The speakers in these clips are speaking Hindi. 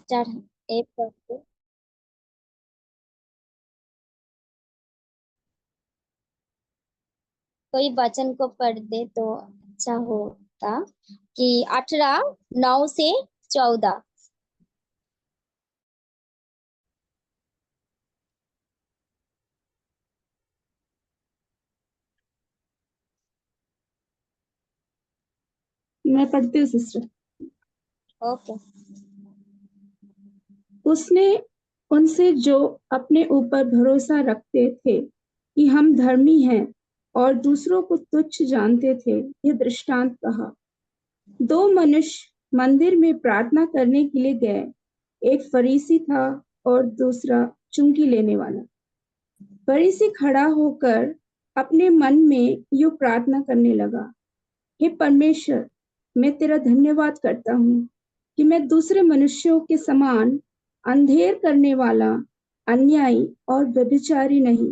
चढ़ एक करके। कोई वचन को पढ़ दे तो अच्छा होता कि 18:9 से 14। मैं पढ़ती हूँ सिस्टर। ओके। उसने उनसे जो अपने ऊपर भरोसा रखते थे कि हम धर्मी हैं और दूसरों को तुच्छ जानते थे, यह दृष्टांत कहा। दो मनुष्य मंदिर में प्रार्थना करने के लिए गए। एक फरीसी था और दूसरा चुंगी लेने वाला। फरीसी खड़ा होकर अपने मन में यूं प्रार्थना करने लगा, हे परमेश्वर, मैं तेरा धन्यवाद करता हूँ कि मैं दूसरे मनुष्यों के समान अंधेर करने वाला, अन्यायी और व्यभिचारी नहीं,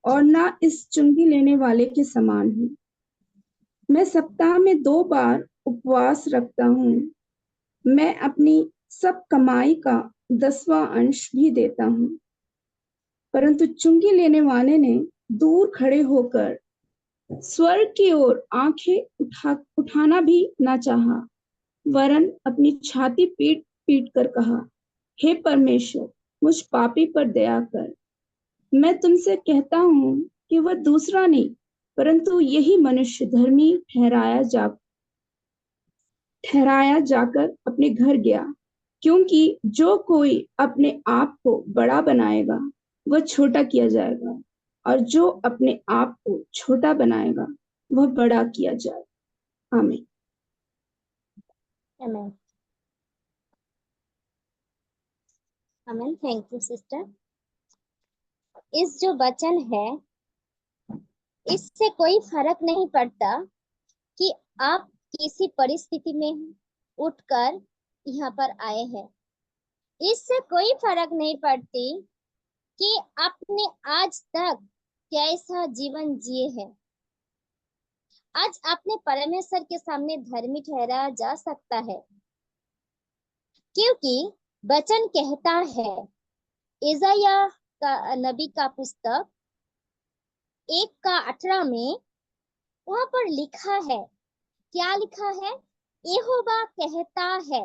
और ना इस चुंगी लेने वाले के समान हूँ। मैं सप्ताह में 2 बार उपवास रखता हूँ। मैं अपनी सब कमाई का 10वां अंश भी देता हूँ। परंतु चुंगी लेने वाले ने दूर खड़े होकर स्वर्ग की ओर आंखें उठाना भी ना चाहा, वरन अपनी छाती पीट पीट कर कहा, हे परमेश्वर, मुझ पापी पर दया कर। मैं तुमसे कहता हूँ कि वह दूसरा नहीं, परंतु यही मनुष्य धर्मी ठहराया जाकर अपने घर गया, क्योंकि जो कोई अपने आप को बड़ा बनाएगा वह छोटा किया जाएगा, और जो अपने आप को छोटा बनाएगा वह बड़ा किया जाएगा। आमीन। Amen. Amen. Thank you sister. इस जो वचन है, इससे कोई फर्क नहीं पड़ता कि आप किसी परिस्थिति में उठकर यहाँ पर आए हैं। इससे कोई फर्क नहीं पड़ती कि आपने आज तक कैसा जीवन जिए हैं। आज अपने परमेश्वर के सामने धर्मी ठहराया जा सकता है, क्योंकि वचन कहता है, इजाया का नबी का पुस्तक 1:18 में वहां पर लिखा है, क्या लिखा है? यहोवा कहता है,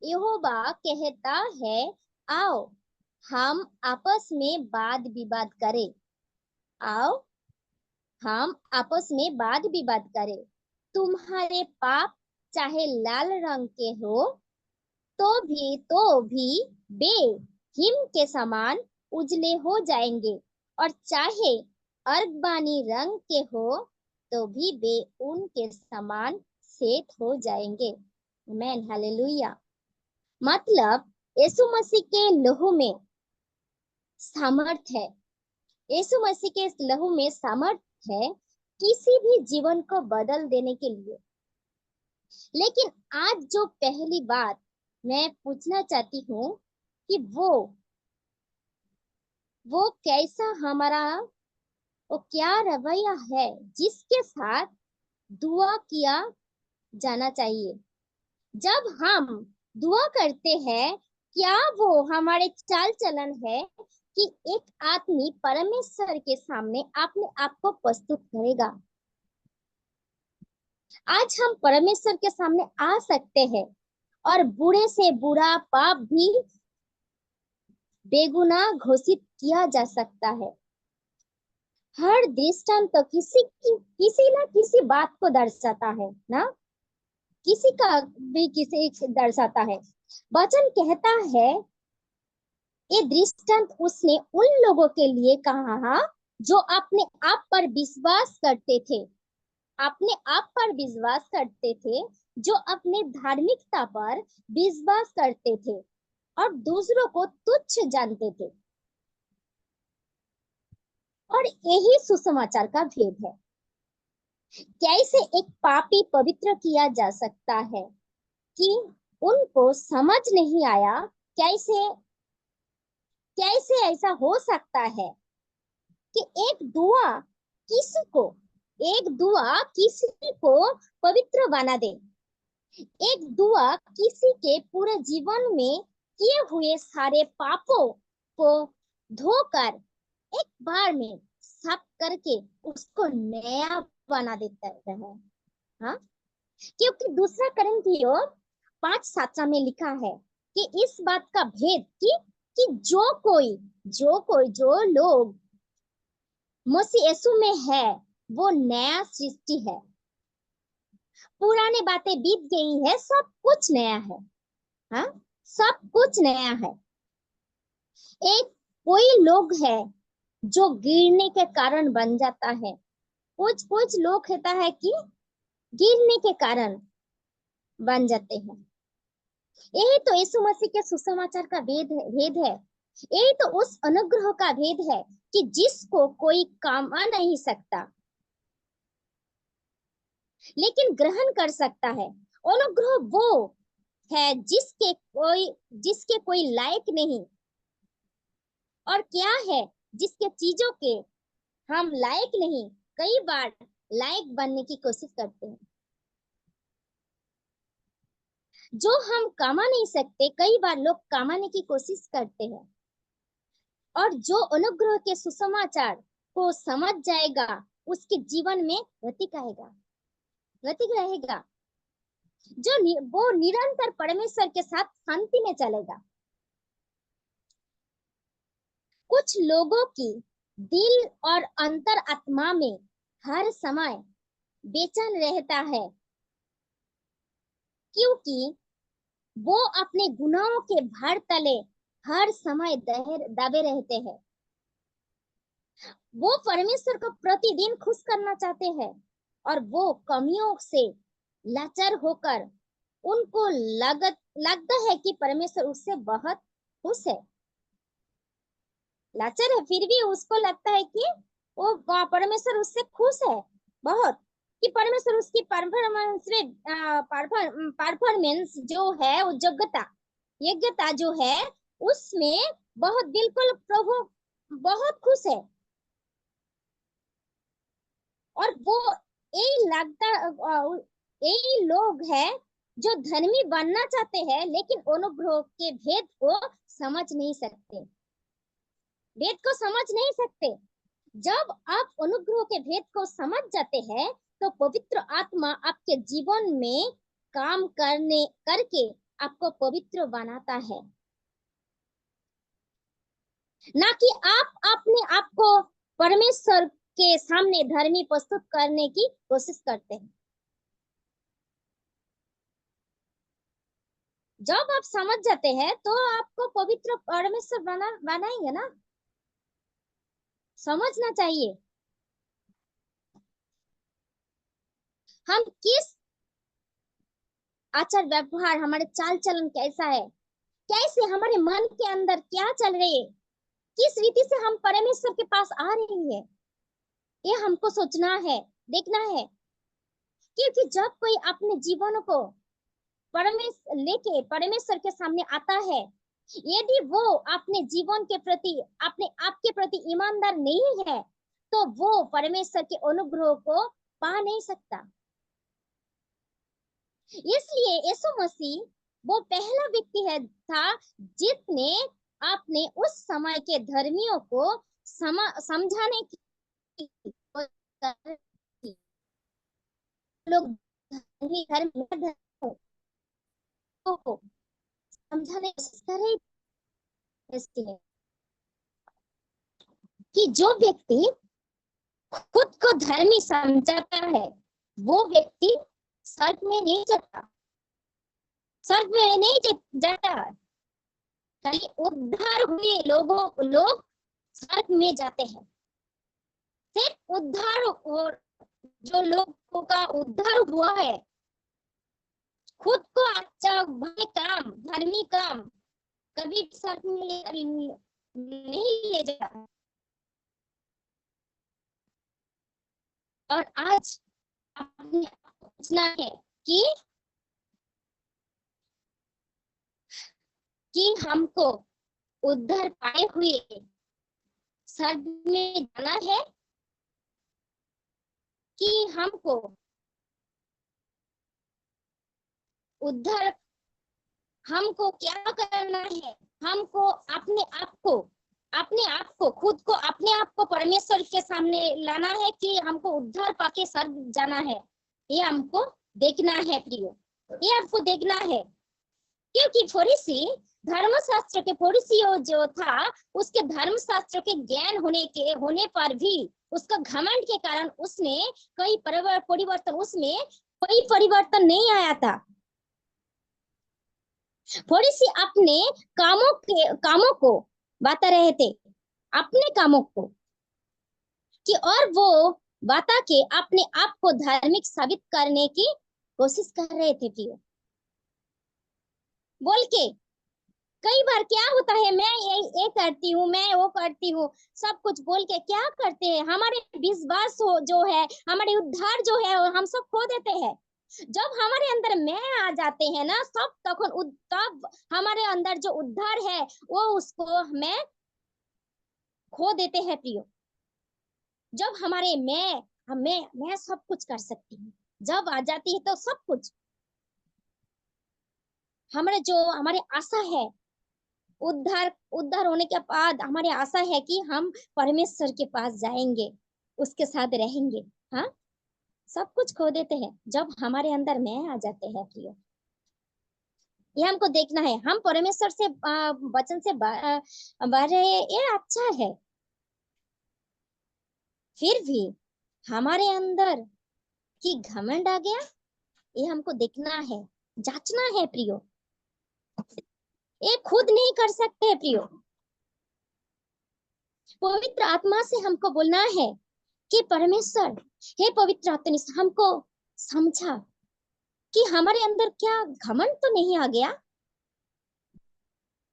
यहोवा कहता है, आओ हम आपस में वाद विवाद करें। आओ हम आपस में वाद विवाद करें। तुम्हारे पाप चाहे लाल रंग के हो तो भी बे हिम के समान उजले हो जाएंगे, और चाहे अर्गबानी रंग के हो तो भी वे उनके समान श्वेत हो जाएंगे। आमीन। हालेलुया। मतलब यीशु मसीह के लहू में सामर्थ है। यीशु मसीह के लहू में सामर्थ है किसी भी जीवन को बदल देने के लिए। लेकिन आज जो पहली बात मैं पूछना चाहती हूँ कि वो कैसा हमारा, वो क्या रवैया है जिसके साथ दुआ किया जाना चाहिए। जब हम दुआ करते हैं, क्या वो हमारे चाल चलन है कि एक आदमी परमेश्वर के सामने अपने आप को प्रस्तुत करेगा? आज हम परमेश्वर के सामने आ सकते हैं और बुरे से बुरा पाप भी बेगुनाह घोषित किया जा सकता है। हर दृष्टांत तो किसी ना किसी बात को दर्शाता है ना, किसी का भी किसी दर्शाता है। वचन कहता है, ये दृष्टांत उसने उन लोगों के लिए कहा जो अपने आप पर विश्वास करते थे, अपने आप पर विश्वास करते थे, जो अपने धार्मिकता पर विश्वास करते थे और दूसरों को तुच्छ जानते थे। और यही सुसमाचार का भेद है। कैसे एक पापी पवित्र किया जा सकता है कि उनको समझ नहीं आया। कैसे कैसे ऐसा हो सकता है कि एक दुआ किसी को पवित्र बना दे। एक दुआ किसी के पूरे जीवन में किए हुए सारे पापों को धोकर एक बार में साफ करके उसको नया बना देता है। हाँ, क्योंकि दूसरा Corinthiयों 5:7 में लिखा है कि इस बात का भेद कि जो लोग मसीह यीशु में है वो नया सृष्टि है, पुरानी बातें बीत गई है, सब कुछ नया है। हाँ, सब कुछ नया है। एक कोई लोग है जो गिरने के कारण बन जाता है, कुछ कुछ लोग होता है कि गिरने के कारण बन जाते हैं। यही तो यीशु मसीह के सुसमाचार का भेद है। यही तो उस अनुग्रह का भेद है कि जिसको कोई कमा नहीं सकता लेकिन ग्रहण कर सकता है। अनुग्रह वो है जिसके कोई लायक नहीं, और क्या है जिसके चीजों के हम लायक नहीं, कई बार लायक बनने की कोशिश करते हैं। जो हम कमा नहीं सकते कई बार लोग कमाने की कोशिश करते हैं। और जो अनुग्रह के सुसमाचार को समझ जाएगा उसके जीवन में गति रहेगा। वो निरंतर परमेश्वर के साथ शांति में चलेगा। कुछ लोगों की दिल और अंतर आत्मा में हर समय बेचैन रहता है, क्योंकि वो अपने गुनाहों के भार तले हर समय दबे रहते हैं। वो परमेश्वर को प्रतिदिन खुश करना चाहते हैं और वो कमियों से लाचार होकर उनको लगता है कि परमेश्वर उससे बहुत खुश है। लाचार है फिर भी उसको लगता है कि वो परमेश्वर उससे खुश है बहुत, कि परमेश्वर उसकी परफॉर्मेंस जो है, वो योग्यता जो है उसमें बहुत बिल्कुल प्रभु बहुत खुश है। और वो यही लोग हैं जो धर्मी बनना चाहते हैं लेकिन अनुग्रह के भेद को समझ नहीं सकते। जब आप अनुग्रह के भेद को समझ जाते हैं तो पवित्र आत्मा आपके जीवन में काम करके आपको पवित्र बनाता है, ना कि आप अपने आप को परमेश्वर के सामने धर्मी प्रस्तुत करने की कोशिश करते हैं। जब आप समझ जाते हैं तो आपको पवित्र परमेश्वर बनाएंगे ना, समझना चाहिए। हम किस आचार व्यवहार, हमारे चाल चलन कैसा है, कैसे हमारे मन के अंदर क्या चल रही है, किस रीति से हम परमेश्वर के पास आ रहे हैं, ये हमको सोचना है, देखना है। क्योंकि जब कोई अपने जीवन को परमेश्वर के सामने आता है, यदि वो अपने जीवन के प्रति, अपने आप के प्रति ईमानदार नहीं है तो वो परमेश्वर के अनुग्रह को पा नहीं सकता। इसलिए यीशु मसीह वो पहला व्यक्ति था जिसने अपने उस समय के धर्मियों को समझाने की लोग धर्म को समझाने की कोशिश कर रहे थे कि जो व्यक्ति खुद को धर्मी समझाता है वो व्यक्ति स्वर्ग में नहीं जाता, स्वर्ग में नहीं जाता। खाली उद्धार हुए लोग स्वर्ग में जाते हैं। सिर्फ उद्धार, और जो लोगों का उद्धार हुआ है खुद को अच्छा भले काम, धर्मी काम कभी स्वर्ग में नहीं ले जाता। और आज आपने पूछना है कि हमको उद्धार पाए हुए स्वर्ग में जाना है कि हमको उद्धार हमको क्या करना है, हमको अपने आप को खुद को अपने आप को परमेश्वर के सामने लाना है कि हमको उद्धार पाके स्वर्ग जाना है। ये हमको देखना है प्रियो, ये हमको देखना है। क्योंकि फरीसी धर्मशास्त्र के फरीसी जो था, उसके धर्मशास्त्र के ज्ञान होने पर भी उसका घमंड के कारण उसने कई परिवर्तन, उसमें कोई परिवर्तन नहीं आया था। फरीसी अपने कामों को बता रहे थे, अपने कामों को, कि और वो बता के अपने आप को धार्मिक साबित करने की कोशिश कर रहे थे प्रियो। बोल के कई बार क्या होता है, मैं ये करती हूँ, मैं वो करती हूँ, सब कुछ बोल के क्या करते हैं, हमारे विश्वास जो है, हमारे उद्धार जो है, हम सब खो देते हैं। जब हमारे अंदर मैं आ जाते हैं ना, सब तब हमारे अंदर जो उद्धार है वो उसको हमें खो देते हैं प्रियो। जब हमारे मैं सब कुछ कर सकती हूँ जब आ जाती है, तो सब कुछ हमारे आशा है, उद्धार होने के बाद हमारी आशा है कि हम परमेश्वर के पास जाएंगे, उसके साथ रहेंगे। हाँ, सब कुछ खो देते हैं जब हमारे अंदर मैं आ जाते हैं प्रियो। ये हमको देखना है, हम परमेश्वर से वचन से बढ़ रहे हैं, ये अच्छा है। फिर भी हमारे अंदर की घमंड आ गया, ये हमको देखना है, जांचना है प्रियो। ये खुद नहीं कर सकते प्रियो, पवित्र आत्मा से हमको बोलना है कि परमेश्वर, हे पवित्र आत्मा, हमको समझा कि हमारे अंदर क्या घमंड तो नहीं आ गया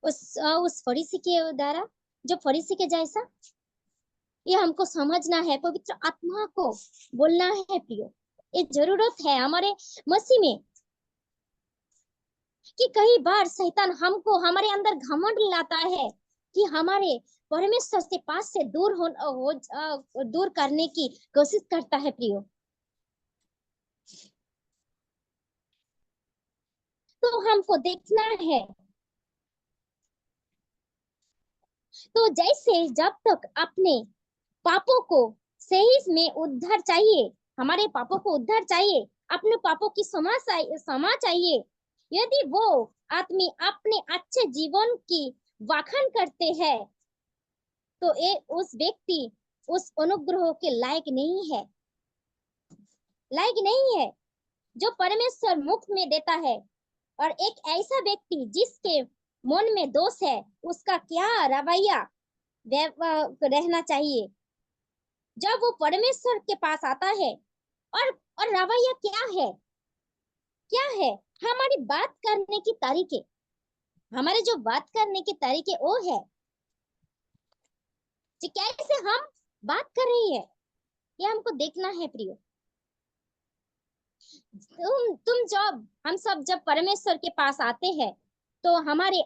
उस फरीसी के द्वारा, जो फरीसी के जैसा। ये हमको समझना है, पवित्र आत्मा को बोलना है प्रियो। ये जरूरत है हमारे मसीह में कि कई बार शैतान हमको हमारे अंदर घमंड लाता है कि हमारे परमेश्वर से पास से दूर करने की कोशिश करता है प्रियो। तो हमको देखना है, तो जैसे जब तक अपने पापों को सही में उद्धार चाहिए, हमारे पापों को उद्धार चाहिए, अपने पापों की क्षमा चाहिए। यदि वो आदमी अपने अच्छे जीवन की वाखन करते हैं, तो उस व्यक्ति उस अनुग्रह के लायक नहीं है जो परमेश्वर मुफ्त में देता है। और एक ऐसा व्यक्ति जिसके मन में दोष है, उसका क्या रवैया रहना चाहिए जब वो परमेश्वर के पास आता है। और रवैया क्या है, हमारी बात करने की तरीके, हमारे जो बात करने के तरीके वो है कि कैसे हम बात कर रही है, ये हमको देखना है प्रियो। तुम जब हम सब जब परमेश्वर के पास आते हैं, तो हमारे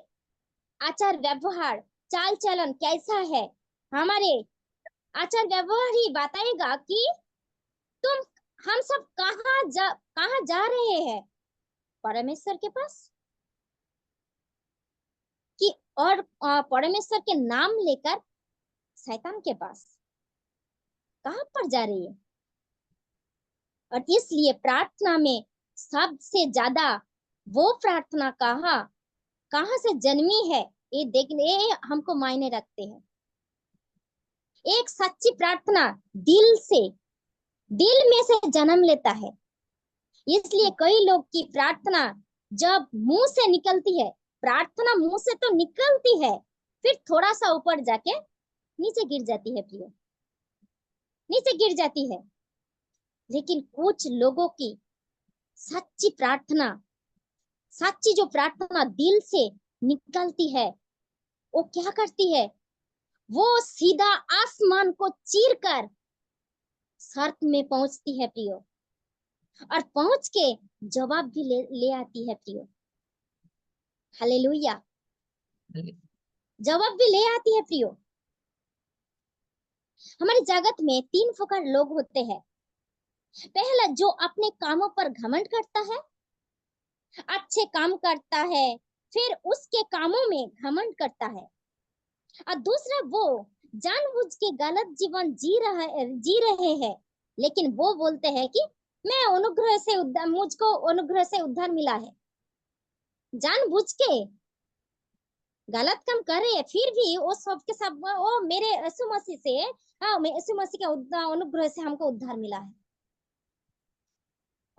आचार व्यवहार, चाल चलन कैसा है, हमारे आचार व्यवहार ही बताएगा कि तुम हम सब कहाँ जा रहे हैं, परमेश्वर के पास कि और परमेश्वर के नाम लेकर शैतान के पास, कहाँ पर जा रही है। और इसलिए प्रार्थना में सबसे ज्यादा वो प्रार्थना कहाँ से जन्मी है, ये देखने हमको मायने रखते हैं। एक सच्ची प्रार्थना दिल में से जन्म लेता है। इसलिए कई लोग की प्रार्थना जब मुंह से निकलती है, प्रार्थना मुंह से तो निकलती है, फिर थोड़ा सा ऊपर जाके नीचे गिर जाती है प्रियो, नीचे गिर जाती है। लेकिन कुछ लोगों की सच्ची जो प्रार्थना दिल से निकलती है, वो क्या करती है, वो सीधा आसमान को चीर कर स्वर्ग में पहुंचती है प्रियो, और पहुंच के जवाब भी ले आती है प्रियो। हालेलुया, जवाब भी ले आती है प्रियो। हमारी जगत में 3 प्रकार लोग होते हैं। पहला, जो अपने कामों पर घमंड करता है, अच्छे काम करता है, फिर उसके कामों में घमंड करता है। और दूसरा, वो जानबूझ के गलत जीवन जी रहे हैं, लेकिन वो बोलते हैं कि मैं अनुग्रह से मुझको अनुग्रह से उद्धार मिला है। जानबूझ के गलत काम कर रहे हैं, फिर भी वो सब के सब वो मेरे यीशु मसीह से, हाँ, मैं यीशु मसीह के अनुग्रह से हमको उद्धार मिला है।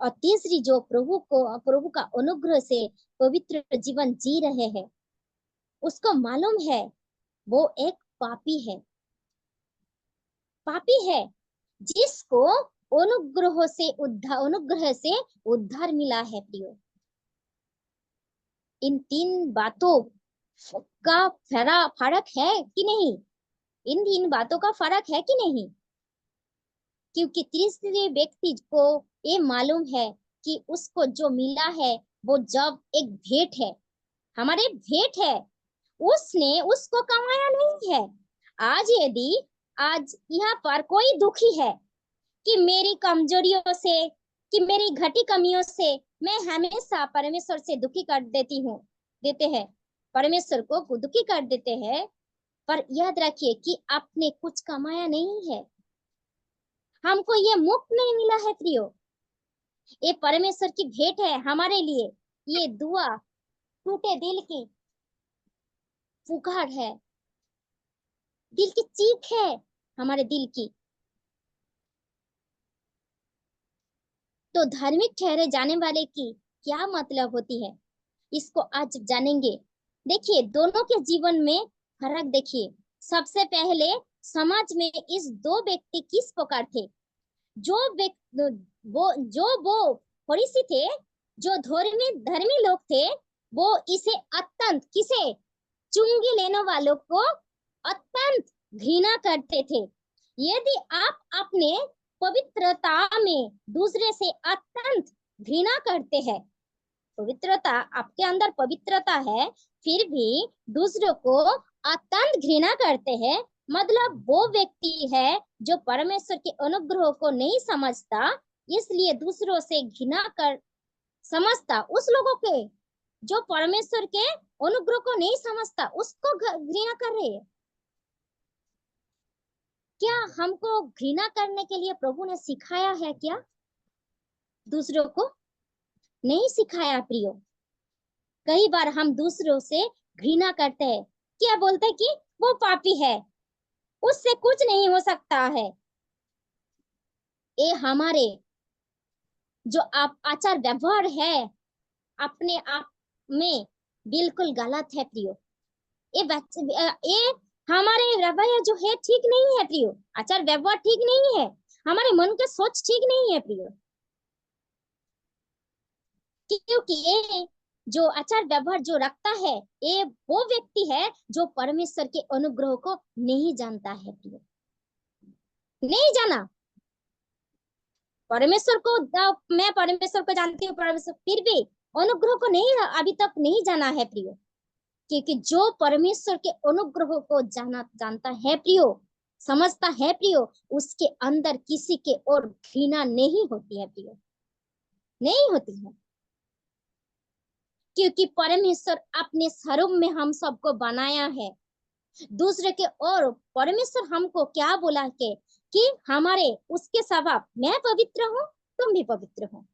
और तीसरी, जो प्रभु का अनुग्रह से पवित्र जीवन जी रहे हैं, उसको मालूम है वो एक पापी है जिसको अनुग्रह से उद्धार मिला है। प्रियो, इन तीन बातों का फर्क है कि नहीं? इन तीन बातों का फर्क है कि नहीं? क्योंकि तीसरे व्यक्ति को ये मालूम है कि उसको जो मिला है वो जब एक भेंट है, हमारे भेंट है, उसने उसको कमाया नहीं है। आज यहाँ पर कोई दुखी है कि मेरी कमजोरियों से, कि मेरी घटी कमियों से मैं हमेशा परमेश्वर से दुखी कर देते हैं, परमेश्वर को दुखी कर देते हैं। पर याद रखिए कि आपने कुछ कमाया नहीं है, हमको ये मुफ्त नहीं मिला है प्रियो, ये परमेश्वर की भेंट है हमारे लिए। ये दुआ टूटे दिल की पुकार है, दिल की चीख है, हमारे दिल की। तो धार्मिक ठहरे जाने वाले की क्या मतलब होती है, इसको आज जानेंगे। देखिए, दोनों के जीवन में फर्क देखिए। सबसे पहले, समाज में इस दो व्यक्ति किस प्रकार थे? जो फरीसी थे, जो धर्मी लोग थे, वो इसे अत्यंत, किसे? चुंगी लेने वालों को अत्यंत घृणा करते थे। यदि आप अपने पवित्रता में दूसरे से अत्यंत घृणा करते हैं, पवित्रता, आपके अंदर पवित्रता है, फिर भी दूसरों को अत्यंत घृणा करते हैं, मतलब वो व्यक्ति है जो परमेश्वर के अनुग्रह को नहीं समझता, इसलिए दूसरों से घृणा कर समझता। उस लोगों के जो परमेश्वर के अनुग्रह को नहीं समझता, उसको घृणा कर रहे हैं। क्या हमको घृणा करने के लिए प्रभु ने सिखाया है क्या? दूसरों को नहीं सिखाया प्रियो। कई बार हम दूसरों से घृणा करते हैं, क्या बोलते हैं कि वो पापी है, उससे कुछ नहीं हो सकता है। ये हमारे जो आप आचार व्यवहार है अपने आप में बिल्कुल गलत है प्रियो। ये हमारे रवैया जो है ठीक नहीं है प्रियो, आचार व्यवहार ठीक नहीं है, हमारे मन के सोच ठीक नहीं है प्रियो। क्योंकि ये जो आचार व्यवहार जो रखता है, ये वो व्यक्ति है जो परमेश्वर के अनुग्रह को नहीं जानता है प्रियो। नहीं जाना परमेश्वर को, मैं परमेश्वर को जानती हूँ, परमेश्वर, फिर भी अनुग्रह को नहीं, अभी तक नहीं जाना है प्रियो। क्योंकि जो परमेश्वर के अनुग्रह को जानता है प्रियो, समझता है प्रियो, उसके अंदर किसी के और घृणा नहीं होती है प्रियो, नहीं होती है। क्योंकि परमेश्वर अपने स्वरूप में हम सबको बनाया है दूसरे के, और परमेश्वर हमको क्या बोला के कि हमारे उसके स्वभाव, मैं पवित्र हूँ, तुम भी पवित्र हो।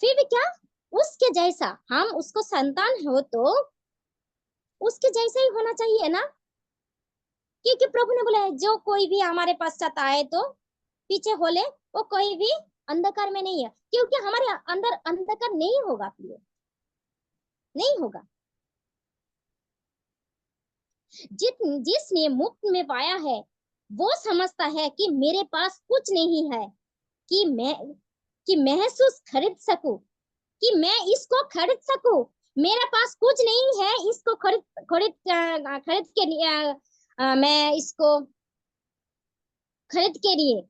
फिर भी क्या, उसके जैसा, हम उसको संतान हो तो उसके जैसा ही होना चाहिए ना। क्योंकि प्रभु ने बोला है, जो कोई भी हमारे पश्चात आए तो पीछे हो ले, वो कोई भी अंधकार में नहीं है। क्योंकि हमारे अंदर अंधकार नहीं होगा प्रिय, नहीं होगा। जिसने मुफ्त में पाया है, वो समझता है कि मेरे पास कुछ नहीं है कि महसूस खरीद सकूं, कि मैं इसको खरीद सकूं। मेरे पास कुछ नहीं है, इसको खरीद खरीद खरीद के लिए मैं इसको खरीद के लिए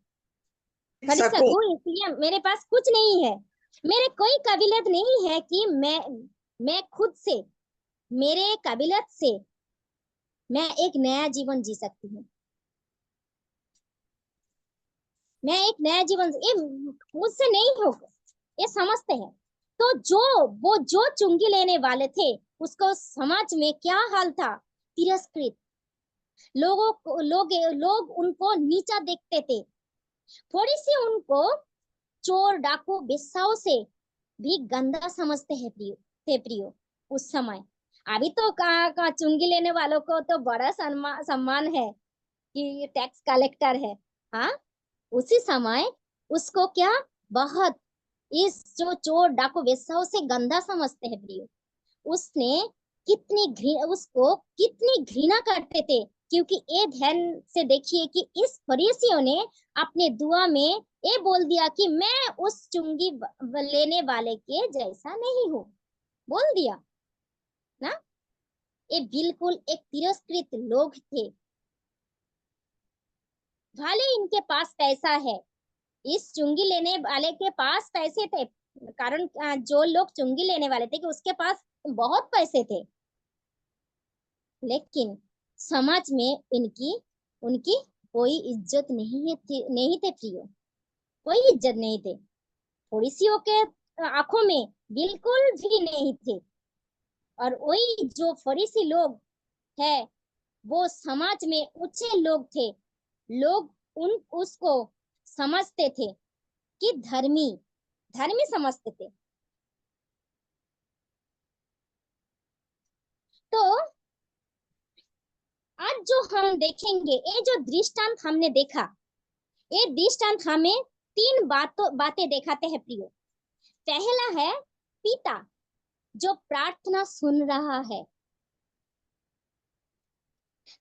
खरीद सकूं, इसलिए मेरे पास कुछ नहीं है। मेरे कोई काबिलियत नहीं है कि मैं खुद से, मेरे काबिलियत से मैं एक नया जीवन जी सकती हूँ, मैं एक नया जीवन, ये मुझसे नहीं होगा, ये समझते हैं। तो जो चुंगी लेने वाले थे, उसको समाज में क्या हाल था? तिरस्कृत। लोग उनको नीचा देखते थे। थोड़ी सी उनको चोर डाकू बेस्साओं से भी गंदा समझते हैं प्रियो उस समय। अभी तो का चुंगी लेने वालों को तो बड़ा सम्मान है कि टैक्स कलेक्टर है। हाँ, उसी समय उसको क्या, बहुत इस जो चोर डाकू बेस्साओं से गंदा समझते हैं प्रियो। उसने उसको कितनी घृणा करते थे, क्योंकि ये ध्यान से देखिए कि इस फरीसियों ने अपने दुआ में ये बोल दिया कि मैं उस चुंगी लेने वाले के जैसा नहीं हूँ, बोल दिया ना। ये बिल्कुल एक तिरस्कृत लोग थे। भले इनके पास पैसा है, इस चुंगी लेने वाले के पास पैसे थे, कारण जो लोग चुंगी लेने वाले थे कि उसके पास बहुत पैसे थे, लेकिन समाज में इनकी उनकी कोई इज्जत नहीं थे प्रियो, कोई इज्जत नहीं थे। फरीसियों के आंखों में बिल्कुल भी नहीं थे। और वही जो फरीसी लोग है, वो समाज में ऊंचे लोग थे। लोग उसको समझते थे कि धर्मी धर्मी समझते थे। तो आज जो हम देखेंगे, ये जो दृष्टांत हमने देखा, ये दृष्टांत हमें तीन बातें दिखाते हैं प्रियो। पहला है पिता जो प्रार्थना सुन रहा है।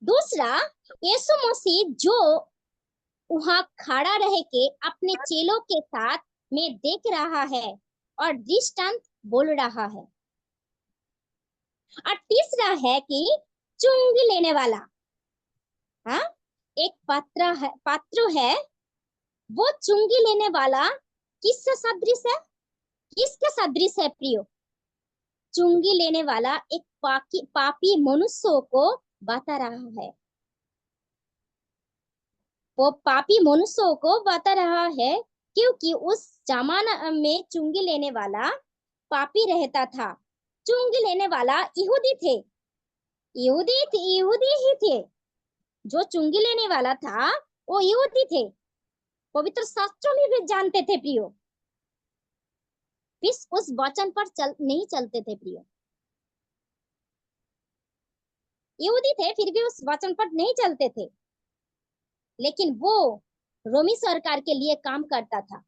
दूसरा, यीशु मसीह जो वहां खड़ा रह के अपने चेलों के साथ में देख रहा है और दृष्टांत बोल रहा है। और तीसरा है कि चुंगी लेने वाला, हाँ, एक पात्र है। वो चुंगी लेने वाला किससे सदृश है? किसके सदृश है प्रियो? चुंगी लेने वाला एक पापी मनुष्यों को बता रहा है। वो पापी मनुष्यों को बता रहा है, क्योंकि उस जमाना में चुंगी लेने वाला पापी रहता था। चुंगी लेने वाला यहूदी थे, यहूदी ही थे। जो चुंगी लेने वाला था वो यहूदी थे, पवित्र शास्त्रों में भी जानते थे प्रियो। फिर उस वचन पर नहीं चलते थे प्रियो। यहूदी थे फिर भी उस वचन पर नहीं चलते थे, लेकिन वो रोमी सरकार के लिए काम करता था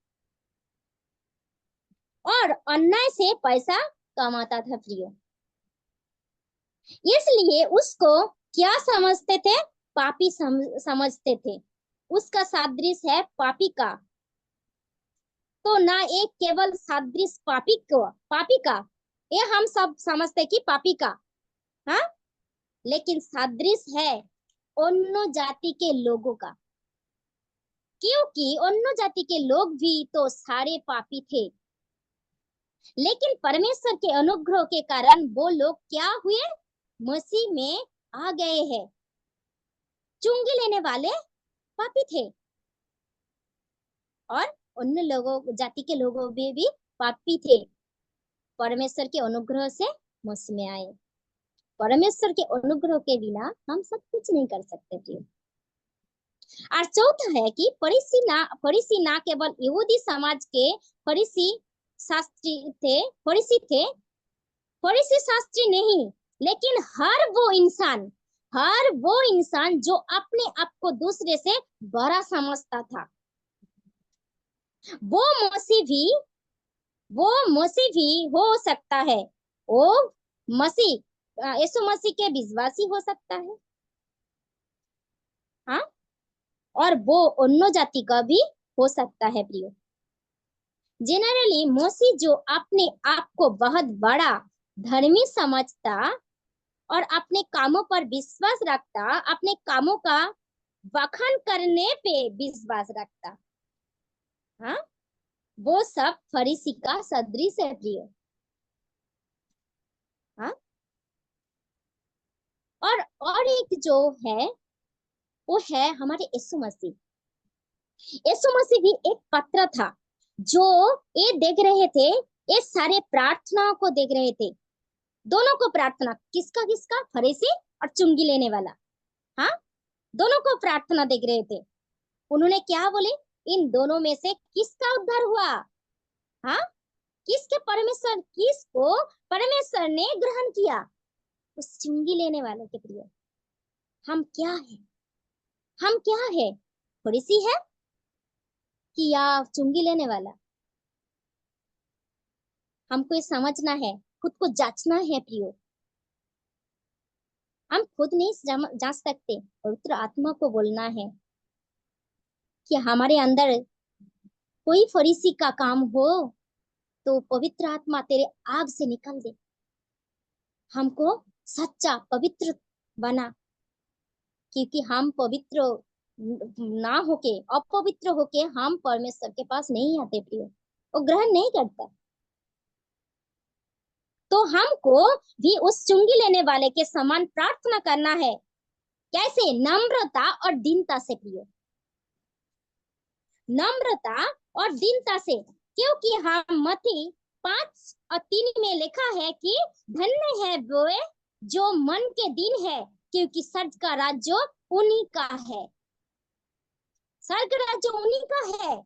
और अन्याय से पैसा कमाता था प्रियो। इसलिए उसको क्या समझते थे? पापी समझते थे। उसका सादृश्य है पापी का। तो ना एक केवल सादृश्य पापी का, ये हम सब समझते कि पापी का, हाँ, लेकिन सादृश्य है अन्य जाति के लोगों का, क्योंकि अन्य जाति के लोग भी तो सारे पापी थे। लेकिन परमेश्वर के अनुग्रह के कारण वो लोग क्या हुए? मसीह में आ गए हैं। चुंगी लेने वाले पापी थे और अन्य लोगों जाति के लोगों भी पापी थे। परमेश्वर के अनुग्रह से मसीह में आए। परमेश्वर के अनुग्रह के बिना हम सब कुछ नहीं कर सकते थे। और चौथा है कि फरीसी ना केवल यहूदी समाज के फरीसी फरीसी थे, फरीसी शास्त्री नहीं, लेकिन हर वो इंसान जो अपने आप को दूसरे से बड़ा समझता था, वो मसीह भी हो सकता है। वो यीशु मसीह के विश्वासी हो सकता है, हाँ, और वो अन्य जाति का भी हो सकता है प्रियो। जनरली मसीह जो अपने आप को बहुत बड़ा धर्मी समझता और अपने कामों पर विश्वास रखता, अपने कामों का बखान करने पे विश्वास रखता, हाँ, वो सब फरीसी का सदृश है प्रियो, हाँ। और एक जो है वो है हमारे यीशु मसीह। यीशु मसीह भी एक पात्र था जो ये देख रहे थे ये सारे प्रार्थनाओं को देख रहे थे, दोनों को प्रार्थना, किसका किसका, फरीसी और चुंगी लेने वाला, हाँ, दोनों को प्रार्थना देख रहे थे। उन्होंने क्या बोले, इन दोनों में से किसका उद्धार हुआ, हाँ, किसको परमेश्वर ने ग्रहण किया, उस चुंगी लेने वाले के प्रिय। हम क्या है, हम क्या है, फरीसी है कि या चुंगी लेने वाला? हमको ये समझना है, खुद को जांचना है प्रियो। हम खुद नहीं जांच सकते, पवित्र आत्मा को बोलना है कि हमारे अंदर कोई फरीसी का काम हो तो पवित्र आत्मा तेरे आग से निकल दे, हमको सच्चा पवित्र बना, क्योंकि हम पवित्र ना होके, अपवित्र होके हम परमेश्वर के पास नहीं आते प्रियो, वो ग्रहण नहीं करता। तो हमको भी उस चुंगी लेने वाले के समान प्रार्थना करना है। कैसे? नम्रता और दीनता से प्रियो, नम्रता और दीनता से, क्योंकि हम मत्ती 5:3 में लिखा है कि धन्य है वे जो मन के दीन है, क्योंकि स्वर्ग का राज्य उन्हीं का है, स्वर्ग राज्य उन्हीं का है।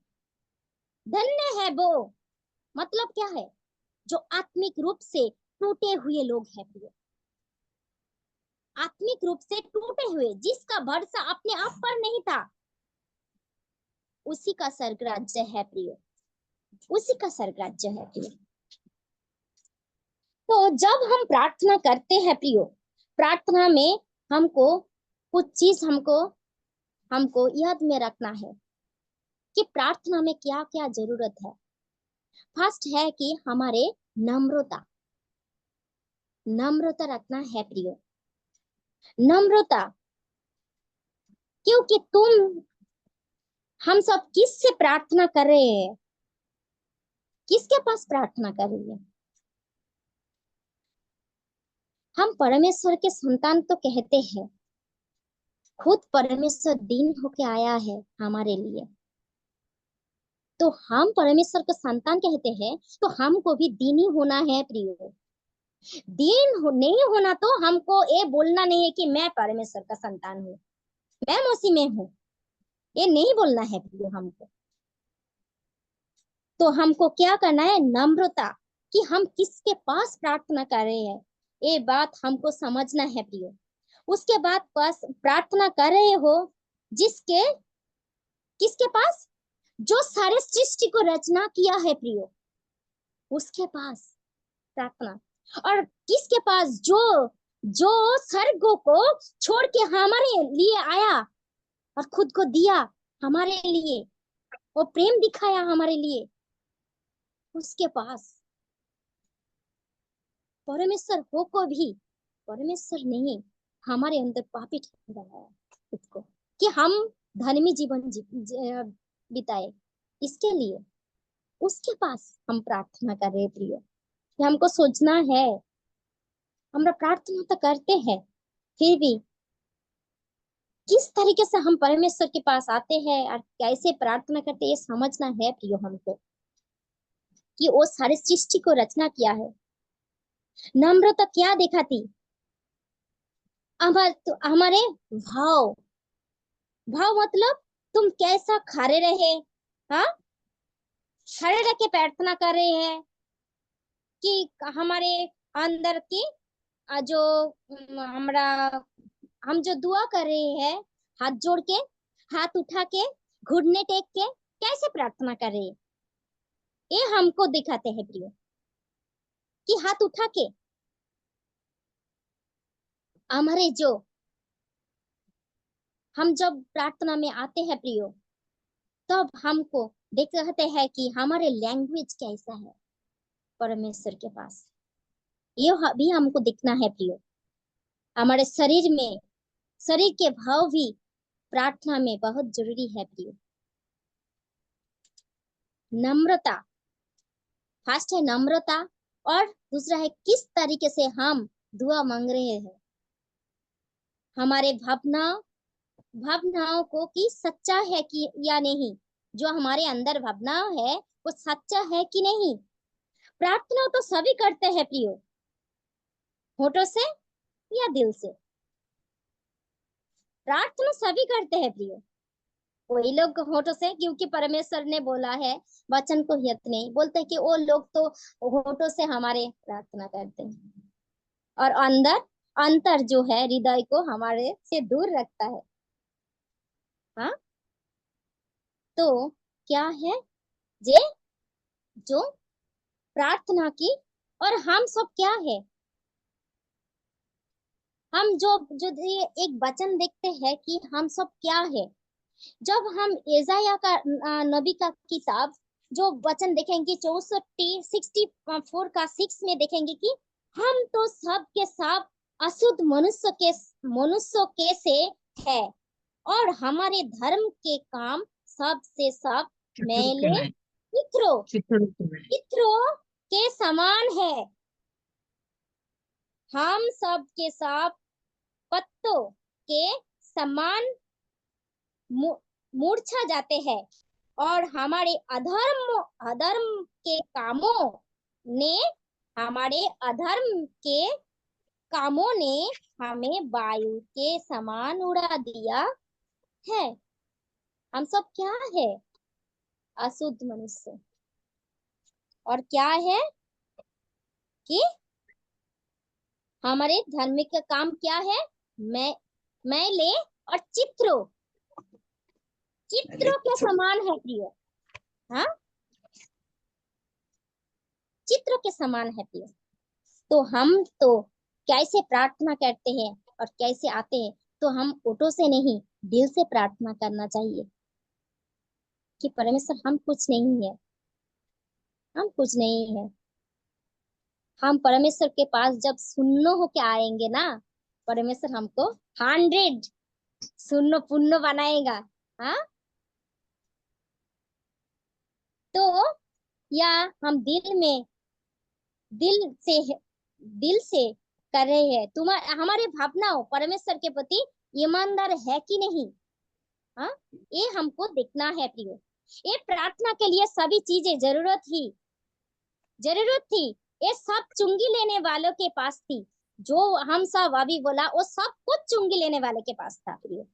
धन्य है वो, मतलब क्या है? जो आत्मिक रूप से टूटे हुए लोग हैं प्रिय, आत्मिक रूप से टूटे हुए, जिसका भरोसा अपने आप पर नहीं था, उसी का स्वर्ग राज्य है प्रिय, उसी का स्वर्ग राज्य है प्रिय। तो जब हम प्रार्थना करते हैं प्रियो, प्रार्थना में हमको कुछ चीज हमको हमको याद में रखना है कि प्रार्थना में क्या क्या जरूरत है। फर्स्ट है कि हमारे नम्रता, नम्रता रखना है प्रियो, नम्रता, क्योंकि हम सब किस से प्रार्थना कर रहे हैं, किसके पास प्रार्थना कर रही है? हम परमेश्वर के संतान तो कहते हैं, खुद परमेश्वर दीन होके आया है हमारे लिए, तो हम परमेश्वर को संतान कहते हैं, तो हमको भी दीनी होना है प्रियो। नहीं होना तो हमको ये बोलना नहीं है कि मैं परमेश्वर का संतान हूँ, मैं मसीह में हूँ, ये नहीं बोलना है प्रियो हमको। तो हमको क्या करना है? नम्रता, कि हम किसके पास प्रार्थना कर रहे हैं, ये बात हमको समझना है प्रियो। उसके बाद पास प्रार्थना कर रहे हो जिसके, किसके पास? जो सारे सृष्टि को रचना किया है प्रियो, उसके पास प्रार्थना। और किसके पास? जो जो स्वर्ग को छोड़ के हमारे लिए आया और खुद को दिया हमारे लिए, वो प्रेम दिखाया हमारे लिए, उसके पास। परमेश्वर हो को भी परमेश्वर नहीं, हमारे अंदर पापी ठहराया खुद को, कि हम धर्मी जीवन बिताए, इसके लिए उसके पास हम प्रार्थना कर रहे प्रियो। कि हमको सोचना है, हम प्रार्थना तो करते हैं, फिर भी किस तरीके से हम परमेश्वर के पास आते हैं और कैसे प्रार्थना करते हैं, ये समझना है प्रियो हमको, कि वो सारे सृष्टि को रचना किया है। नम्रता क्या दिखाती? हमारे भाव, भाव मतलब तुम कैसा खड़े रहे, हाँ, खड़े रह के प्रार्थना कर रहे हैं, कि हमारे अंदर की जो हमारा, हम जो दुआ कर रहे हैं, हाथ जोड़ के, हाथ उठा के, घुटने टेक के कैसे प्रार्थना कर रहे हैं, ये हमको दिखाते हैं प्रियो। कि हाथ उठा के हमारे जो, हम जब प्रार्थना में आते हैं प्रियो, तब हमको देखते हैं कि हमारे लैंग्वेज कैसा है परमेश्वर के पास, ये भी हमको दिखना है प्रियो। हमारे शरीर में, शरीर के भाव भी प्रार्थना में बहुत जरूरी है प्रियो। नम्रता, फर्स्ट है नम्रता, और दूसरा है किस तरीके से हम दुआ मांग रहे हैं, हमारे भावनाओं को कि सच्चा है कि या नहीं, जो हमारे अंदर भावना है वो सच्चा है कि नहीं, प्रार्थना तो सभी करते हैं प्रियो, होठों से या दिल से। प्रार्थना सभी करते हैं प्रियो, कोई लोग होठों से, क्योंकि परमेश्वर ने बोला है वचन को हित नहीं बोलते कि वो लोग तो होठों से हमारे प्रार्थना करते हैं, और अंदर अंतर जो है हृदय को हमारे से दूर रखता है। हाँ, तो क्या है जे जो प्रार्थना की, और हम सब क्या है, हम जो जो ये एक वचन देखते हैं कि हम सब क्या है। जब हम एजाया का नबी का किताब जो वचन देखेंगे 64 का 6 में देखेंगे कि हम तो सब के सब अशुद्ध मनुष्यों के से है, और हमारे धर्म के काम सब से सब मैले चित्रों चित्रों के समान है। हम सब के सब पत्तों के समान मूर्छा जाते हैं, और हमारे अधर्म अधर्म के कामों ने हमारे अधर्म के कामों ने हमें वायु के समान उड़ा दिया है। हम सब क्या है, अशुद्ध मनुष्य। और क्या है कि हमारे धर्म का काम क्या है, मैं मैले और चित्रों चित्रों के समान है प्रिय। हाँ, चित्र के समान है प्रिय। तो हम तो कैसे प्रार्थना करते हैं और कैसे आते हैं, तो हम ओटो से नहीं दिल से प्रार्थना करना चाहिए कि परमेश्वर हम कुछ नहीं है, हम कुछ नहीं है। हम परमेश्वर के पास जब सुन्न होके आएंगे ना, परमेश्वर हमको 100 सुन्न पुण्य बनाएगा। हाँ, तो या हम दिल से कर रहे हैं, तुम्हारे हमारे भावनाओं परमेश्वर के प्रति ईमानदार है कि नहीं। हाँ, ये हमको देखना है प्रियो। ये प्रार्थना के लिए सभी चीजें जरूरत थी, ये सब चुंगी लेने वालों के पास थी। जो हम सब अभी बोला वो सब कुछ चुंगी लेने वाले के पास था प्रियो।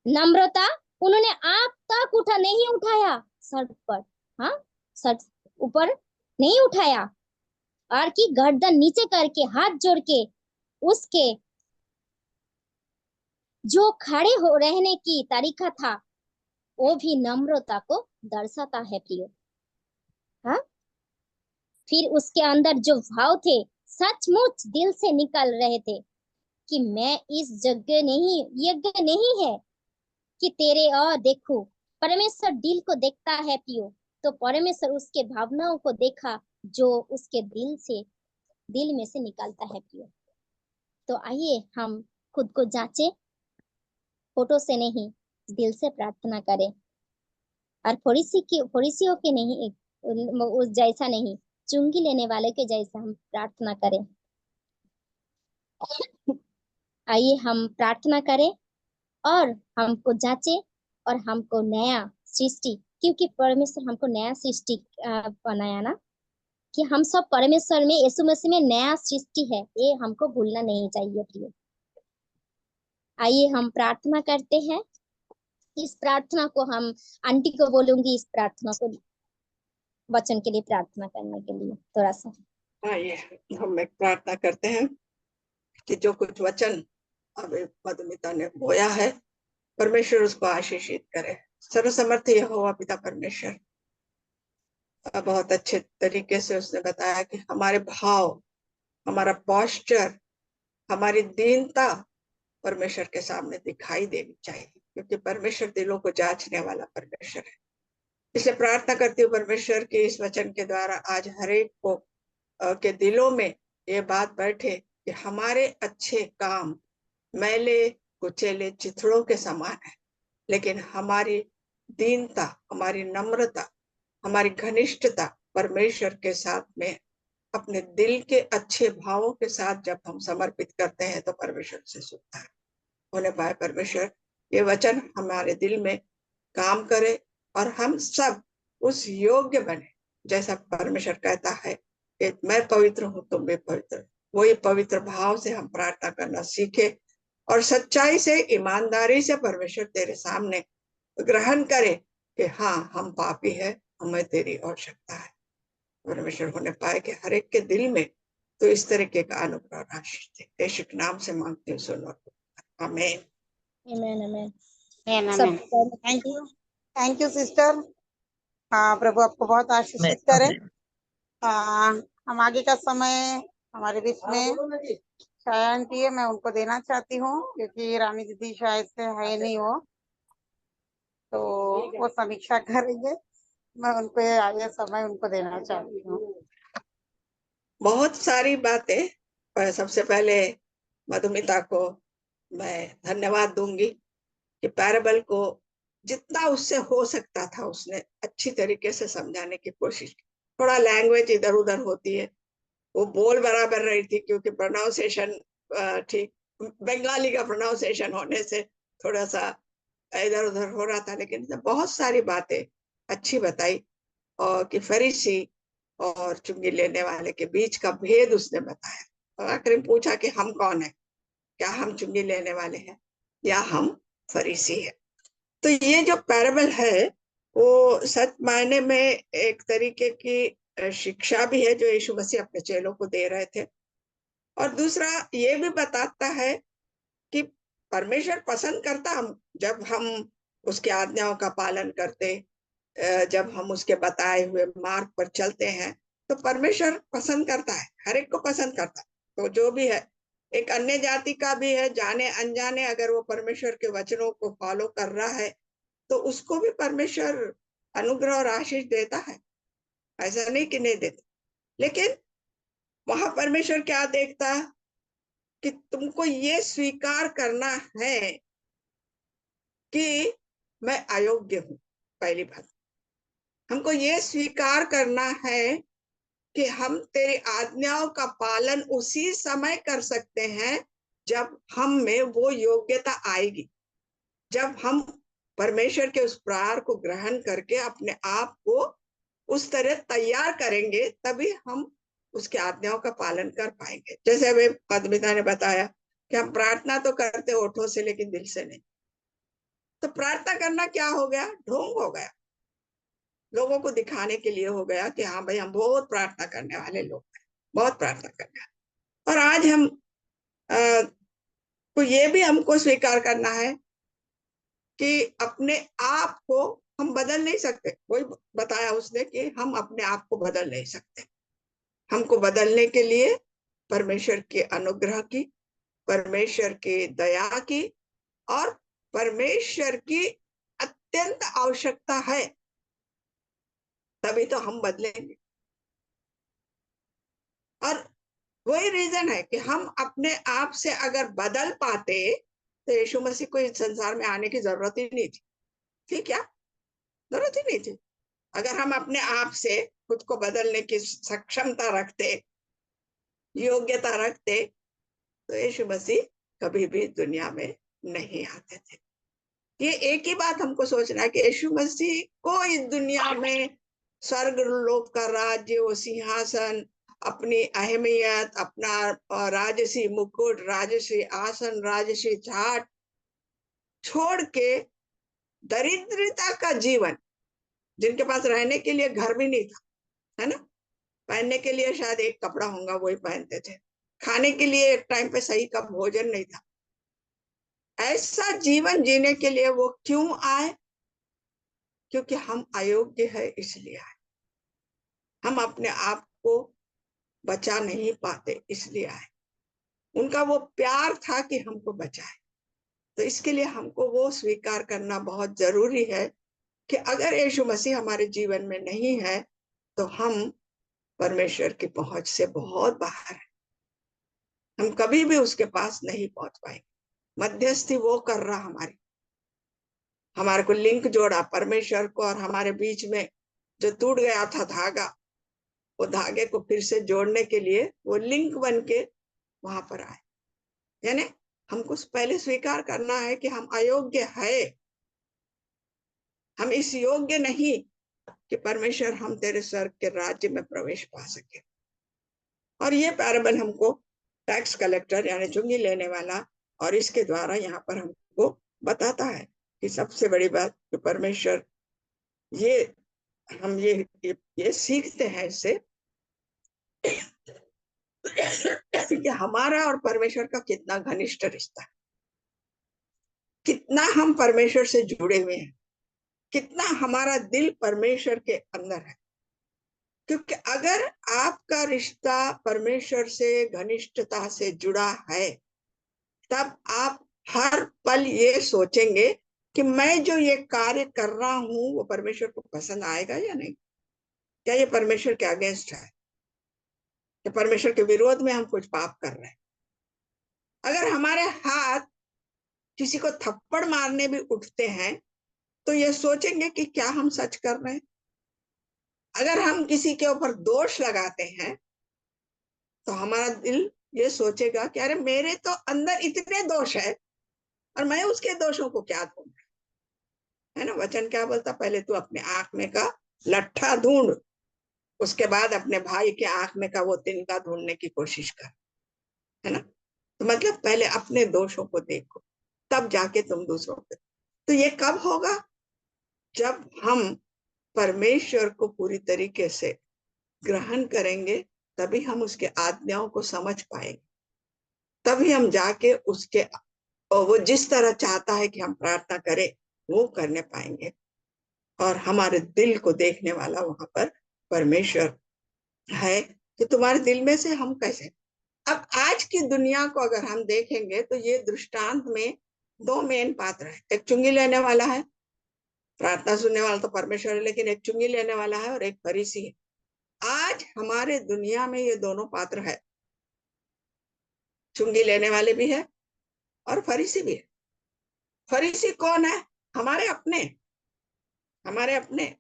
नम्रता, उन्होंने आप तक नहीं उठाया सर पर। हाँ, सर ऊपर नहीं उठाया, और की गर्दन नीचे करके हाथ जोड़ के उसके जो खड़े हो रहने की तरीका था वो भी नम्रता को दर्शाता है प्रियो। हाँ, फिर उसके अंदर जो भाव थे सचमुच दिल से निकल रहे थे कि मैं इस यज्ञ नहीं है कि तेरे और देखो। परमेश्वर दिल को देखता है पियो, तो परमेश्वर उसके भावनाओं को देखा जो उसके दिल में से निकलता है पियो। तो आइए हम खुद को जांचे, फोटो से नहीं दिल से प्रार्थना करें, और फरीसियों के नहीं, उस जैसा नहीं, चुंगी लेने वाले के जैसा हम प्रार्थना करें। आइए हम प्रार्थना करें और हमको जांचे, और हमको नया सृष्टि, क्योंकि परमेश्वर हमको नया सृष्टि बनाया ना, कि हम सब परमेश्वर में यीशु मसीह में नया सृष्टि है, ये हमको भूलना नहीं चाहिए प्रिय। आइए हम प्रार्थना करते हैं। इस प्रार्थना को हम आंटी को बोलूंगी, इस प्रार्थना को वचन के लिए प्रार्थना करने के लिए थोड़ा सा। आइए हम एक प्रार्थना करते हैं कि जो कुछ वचन अब मधुमिता ने बोया है, परमेश्वर उसको आशीषित करे। सर्वसमर्थ यहोवा पिता परमेश्वर, बहुत अच्छे तरीके से उसने बताया कि हमारे भाव, हमारा पोस्चर, हमारी दीनता परमेश्वर के सामने दिखाई देनी चाहिए, क्योंकि परमेश्वर दिलों को जांचने वाला परमेश्वर है। इसलिए प्रार्थना करती हूँ परमेश्वर के इस वचन के द्वारा आज हरेक को के दिलों में ये बात बैठे कि हमारे अच्छे काम मैले कुचेले चिथड़ों के समान है, लेकिन हमारी दीनता, हमारी नम्रता, हमारी घनिष्ठता परमेश्वर के साथ में अपने दिल के अच्छे भावों के साथ जब हम समर्पित करते हैं तो परमेश्वर से सुनता है। होने पाए परमेश्वर ये वचन हमारे दिल में काम करे और हम सब उस योग्य बने जैसा परमेश्वर कहता है कि मैं पवित्र हूँ तुम भी पवित्र, वही पवित्र भाव से हम प्रार्थना करना सीखे और सच्चाई से, ईमानदारी से परमेश्वर तेरे सामने ग्रहण करे कि हाँ हम पापी है, हमें तेरी आवश्यकता है। परमेश्वर होने पाए कि हर एक के दिल में तो इस तरीके का अनुग्रह राशि थे। यीशु के नाम से मांगते हैं, सुनो। आमीन। आमेन आमेन। आमेन आमेन। सब थैंक यू सिस्टर। हाँ, प्रभु आपको बहुत आशीषित करे। हम आगे का समय हमारे बीच में छाया आंटी है, मैं उनको देना चाहती हूँ क्योंकि रानी दीदी शायद से है नहीं, वो तो वो समीक्षा करेंगे। मैं उनको ये समय उनको देना चाहती हूँ। बहुत सारी बातें, पर सबसे पहले मधुमिता को मैं धन्यवाद दूंगी कि पैराबल को जितना उससे हो सकता था उसने अच्छी तरीके से समझाने की कोशिश की। थोड़ा लैंग्वेज इधर उधर होती है, वो बोल बराबर रही थी क्योंकि प्रोनाउंसिएशन ठीक, बंगाली का प्रोनाउंसिएशन होने से थोड़ा सा इधर उधर हो रहा था, लेकिन बहुत सारी बातें अच्छी बताई और कि फरीसी और चुंगी लेने वाले के बीच का भेद उसने बताया। और आखिर में पूछा कि हम कौन है, क्या हम चुंगी लेने वाले हैं या हम फरीसी है। तो ये जो पैराबल है वो सच मायने में एक तरीके की शिक्षा भी है जो यीशु मसीह अपने चेलों को दे रहे थे, और दूसरा ये भी बताता है कि परमेश्वर पसंद करता हम जब हम उसके आज्ञाओं का पालन करते, जब हम उसके बताए हुए मार्ग पर चलते हैं तो परमेश्वर पसंद करता है, हर एक को पसंद करता है। तो जो भी है, एक अन्य जाति का भी है, जाने अनजाने अगर वो परमेश्वर के वचनों को फॉलो कर रहा है तो उसको भी परमेश्वर अनुग्रह और आशीष देता है, ऐसा नहीं कि नहीं देता। लेकिन वहां परमेश्वर क्या देखता कि तुमको ये स्वीकार करना है कि मैं अयोग्य हूं। पहली बात, हमको ये स्वीकार करना है कि हम तेरी आज्ञाओं का पालन उसी समय कर सकते हैं जब हम में वो योग्यता आएगी, जब हम परमेश्वर के उस प्यार को ग्रहण करके अपने आप को उस तरह तैयार करेंगे, तभी हम उसके आज्ञाओं का पालन कर पाएंगे। जैसे अभी मधुमिता ने बताया कि हम प्रार्थना तो करते होठों से लेकिन दिल से नहीं। तो प्रार्थना करना क्या हो गया, ढोंग हो गया, लोगों को दिखाने के लिए हो गया कि हाँ भाई हम बहुत प्रार्थना करने वाले लोग हैं, बहुत प्रार्थना करने वाले। और आज हम तो ये भी हमको स्वीकार करना है कि अपने आप को हम बदल नहीं सकते। वही बताया उसने कि हम अपने आप को बदल नहीं सकते। हमको बदलने के लिए परमेश्वर के अनुग्रह की, परमेश्वर की दया की और परमेश्वर की अत्यंत आवश्यकता है, तभी तो हम बदलेंगे। और वही रीजन है कि हम अपने आप से अगर बदल पाते तो यीशु मसीह को इस संसार में आने की जरूरत ही नहीं थी। ठीक, क्या जरूरत ही नहीं थी। अगर हम अपने आप से खुद को बदलने की सक्षमता रखते, योग्यता रखते, तो यीशु मसीह कभी भी दुनिया में नहीं आते थे। ये एक ही बात हमको सोचना है कि यीशु मसीह को इस दुनिया में स्वर्ग लोक का राज्य, वो सिंहासन, अपनी अहमियत, अपना राजसी मुकुट, राजसी आसन, राजसी छाट छोड़ के दरिद्रता का जीवन, जिनके पास रहने के लिए घर भी नहीं था, है ना, पहनने के लिए शायद एक कपड़ा होगा वही पहनते थे, खाने के लिए एक टाइम पे सही का भोजन नहीं था, ऐसा जीवन जीने के लिए वो क्यों आए? क्योंकि हम अयोग्य है इसलिए आए। हम अपने आप को बचा नहीं पाते इसलिए आए। उनका वो प्यार था कि हमको बचाए। तो इसके लिए हमको वो स्वीकार करना बहुत जरूरी है कि अगर यीशु मसीह हमारे जीवन में नहीं है तो हम परमेश्वर की पहुंच से बहुत बाहर है, हम कभी भी उसके पास नहीं पहुंच पाएंगे। मध्यस्थी वो कर रहा हमारे को लिंक जोड़ा परमेश्वर को और हमारे बीच में जो टूट गया था धागा, वो धागे को फिर से जोड़ने के लिए वो लिंक बन के वहां पर आए। यानी हमको पहले स्वीकार करना है कि हम अयोग्य है, हम इस योग्य नहीं कि परमेश्वर हम तेरे स्वर्ग के राज्य में प्रवेश पा सके। और ये पैराबल हमको टैक्स कलेक्टर यानी चुंगी लेने वाला और इसके द्वारा यहाँ पर हमको बताता है कि सबसे बड़ी बात कि परमेश्वर ये हम ये सीखते हैं इससे कि हमारा और परमेश्वर का कितना घनिष्ठ रिश्ता है, कितना हम परमेश्वर से जुड़े हुए हैं, कितना हमारा दिल परमेश्वर के अंदर है। क्योंकि अगर आपका रिश्ता परमेश्वर से घनिष्ठता से जुड़ा है, तब आप हर पल ये सोचेंगे कि मैं जो ये कार्य कर रहा हूं वो परमेश्वर को पसंद आएगा या नहीं, क्या ये परमेश्वर के अगेंस्ट है, कि परमेश्वर के विरोध में हम कुछ पाप कर रहे हैं। अगर हमारे हाथ किसी को थप्पड़ मारने भी उठते हैं तो ये सोचेंगे कि क्या हम सच कर रहे हैं। अगर हम किसी के ऊपर दोष लगाते हैं तो हमारा दिल ये सोचेगा कि अरे मेरे तो अंदर इतने दोष है और मैं उसके दोषों को क्या ढूंढ, है ना। वचन क्या बोलता, पहले तू अपने आंख में का लट्ठा ढूंढ, उसके बाद अपने भाई के आंख में का वो तिनका ढूंढने की कोशिश कर, है ना। तो मतलब पहले अपने दोषों को देखो, तब जाके तुम दूसरों को। तो ये कब होगा, जब हम परमेश्वर को पूरी तरीके से ग्रहण करेंगे, तभी हम उसके आज्ञाओं को समझ पाएंगे, तभी हम जाके उसके और वो जिस तरह चाहता है कि हम प्रार्थना करें वो करने पाएंगे। और हमारे दिल को देखने वाला वहां पर परमेश्वर है कि तुम्हारे दिल में से हम कैसे। अब आज की दुनिया को अगर हम देखेंगे तो ये दृष्टांत में दो मेन पात्र है, एक चुंगी लेने वाला है, प्रार्थना सुनने वाला तो परमेश्वर है, लेकिन एक चुंगी लेने वाला है और एक फरीसी है। आज हमारे दुनिया में ये दोनों पात्र है, चुंगी लेने वाले भी है और फरीसी भी है। फरीसी कौन है, हमारे अपने, हमारे अपने,